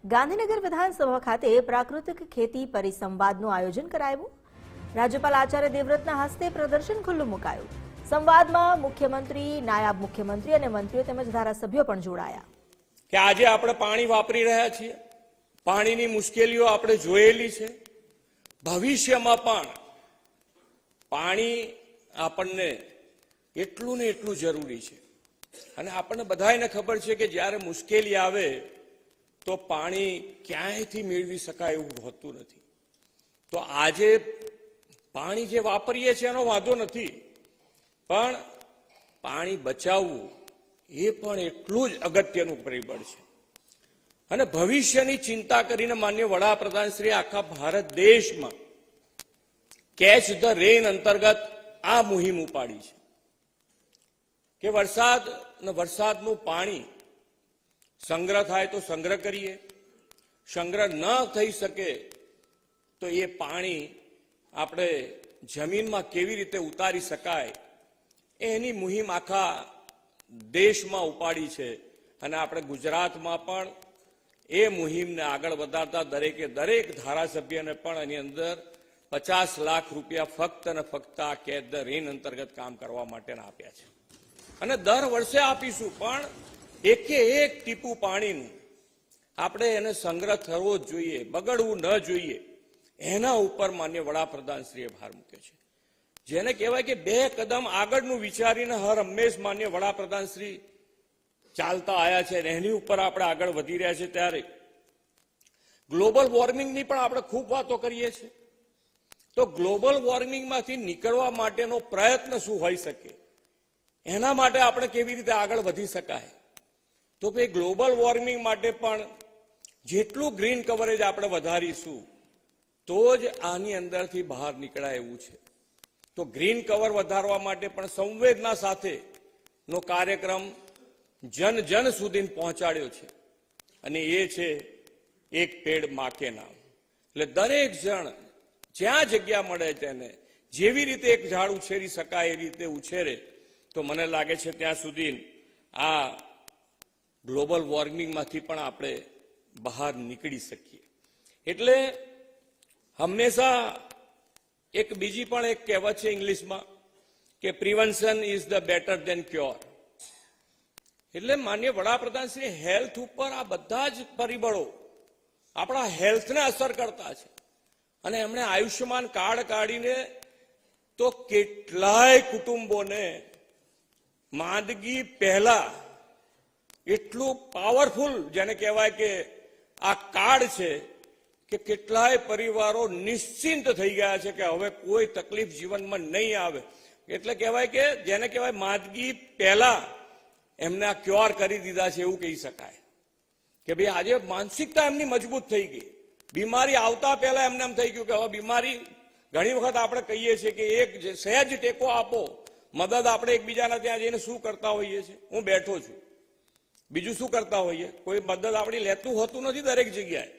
ગાંધીનગર વિધાનસભા ખાતે પ્રાકૃતિક ખેતી પરિસંવાદનું આયોજન કરાયું। રાજ્યપાલ આચાર્ય દેવવ્રતના હસ્તે પ્રદર્શન ખુલ્લું મુકાયું। સંવાદમાં મુખ્યમંત્રી, નાયબ મુખ્યમંત્રી અને મંત્રીઓ તેમજ ધારાસભ્યો પણ જોડાયા। કે આજે આપણે પાણી વાપરી રહ્યા છીએ, પાણીની મુશ્કેલીઓ આપણે જોયેલી છે, ભવિષ્યમાં પણ પાણી આપણને એટલું ને એટલું જરૂરી છે અને આપણને બધાને ખબર છે કે જ્યારે મુશ્કેલી આવે તો પાણી ક્યાંયથી મેળવી શકાય એવું હોતું નથી। તો આજે પાણી જે વાપરીએ છીએ એનો વાંધો નથી, પણ પાણી બચાવવું એ પણ એટલું જ અગત્યનું પરિબળ છે। અને ભવિષ્યની ચિંતા કરીને માનનીય વડાપ્રધાન શ્રી આખા ભારત દેશમાં કેચ ધ રેન અંતર્ગત આ મુહિમ ઉપાડી છે કે વરસાદનું પાણી સંગ્રહ થાય તો સંગ્રહ કરીએ, સંગ્રહ ન થઈ શકે તો એ પાણી આપણે જમીનમાં કેવી રીતે ઉતારી શકાય એની મુહિમ આખા દેશમાં ઉપાડી છે। અને આપણે ગુજરાતમાં પણ એ મુહિમને આગળ વધારતા દરેક ધારાસભ્યને પણ એની અંદર 50 લાખ રૂપિયા ફક્ત અને ફક્ત આ કેચ ધ રેન અંતર્ગત કામ કરવા માટેના આપ્યા છે અને દર વર્ષે આપીશું, પણ એકે એક ટીપું પાણીનું આપણે એને સંગ્રહ થવો જ જોઈએ, બગડવું ન જોઈએ, એના ઉપર માન્ય વડાપ્રધાનશ્રીએ ભાર મૂક્યો છે। જેને કહેવાય કે 2 કદમ આગળનું વિચારીને હર હંમેશ માન્ય વડાપ્રધાનશ્રી ચાલતા આવ્યા છે અને એની ઉપર આપણે આગળ વધી રહ્યા છે। ત્યારે ગ્લોબલ વોર્મિંગની પણ આપણે ખૂબ વાતો કરીએ છીએ, તો ગ્લોબલ વોર્મિંગમાંથી નીકળવા માટેનો પ્રયત્ન શું હોઈ શકે, એના માટે આપણે કેવી રીતે આગળ વધી શકાય, તો ભાઈ ગ્લોબલ વોર્મિંગ માટે પણ જેટલું ગ્રીન કવરેજ આપણે વધારીશું તો જ આની અંદરથી બહાર નીકળાય એવું છે। તો ગ્રીન કવર વધારવા માટે પણ સંવેદના સાથેનો કાર્યક્રમ જન સુધી પહોંચાડ્યો છે અને એ છે એક પેડ માં કે નામ। એટલે દરેક જણ જ્યાં જગ્યા મળે તેને જેવી રીતે એક ઝાડ ઉછેરી શકાય એ રીતે ઉછેરે તો મને લાગે છે ત્યાં સુધી આ ગ્લોબલ વોર્મિંગમાંથી પણ આપણે બહાર નીકળી શકીએ। એટલે હંમેશા એક બીજી પણ એક કહેવત છે ઇંગ્લિશમાં કે prevention is the better than cure. એટલે માનનીય વડાપ્રધાન શ્રી હેલ્થ ઉપર આ બધા જ પરિબળો આપણા હેલ્થને અસર કરતા છે અને એમણે આયુષ્યમાન કાર્ડ કાઢીને તો કેટલાય કુટુંબોને માંદગી પહેલા એટલું પાવરફુલ જેને કહેવાય કે આ કાર્ડ છે કે કેટલાય પરિવારો નિશ્ચિંત થઈ ગયા છે કે હવે કોઈ તકલીફ જીવનમાં નહીં આવે। એટલે કહેવાય કે જેને કહેવાય માંદગી પહેલા એમને આ ક્યોર કરી દીધા છે એવું કહી શકાય કે ભાઈ આજે માનસિકતા એમની મજબૂત થઈ ગઈ। બીમારી આવતા પહેલા એમને એમ થઈ ગયું કે હવે બીમારી ઘણી વખત આપણે કહીએ છીએ કે એક સહેજ ટેકો આપો, મદદ આપણે એકબીજાના ત્યાં જઈને શું કરતા હોઈએ છીએ, હું બેઠો છું, બીજું શું કરતા હોઈએ, કોઈ મદદ આપણી લેતું હોતું નથી દરેક જગ્યાએ,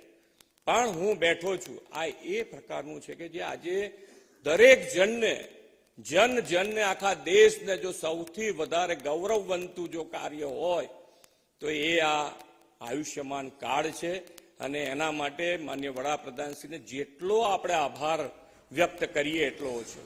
પણ હું બેઠો છું। આ એ પ્રકારનું છે કે જે આજે દરેક જનને આખા દેશને જો સૌથી વધારે ગૌરવવંતું જો કાર્ય હોય તો એ આ આયુષ્યમાન કાર્ડ છે અને એના માટે માનનીય વડાપ્રધાનશ્રીને જેટલો આપણે આભાર વ્યક્ત કરીએ એટલો ઓછો।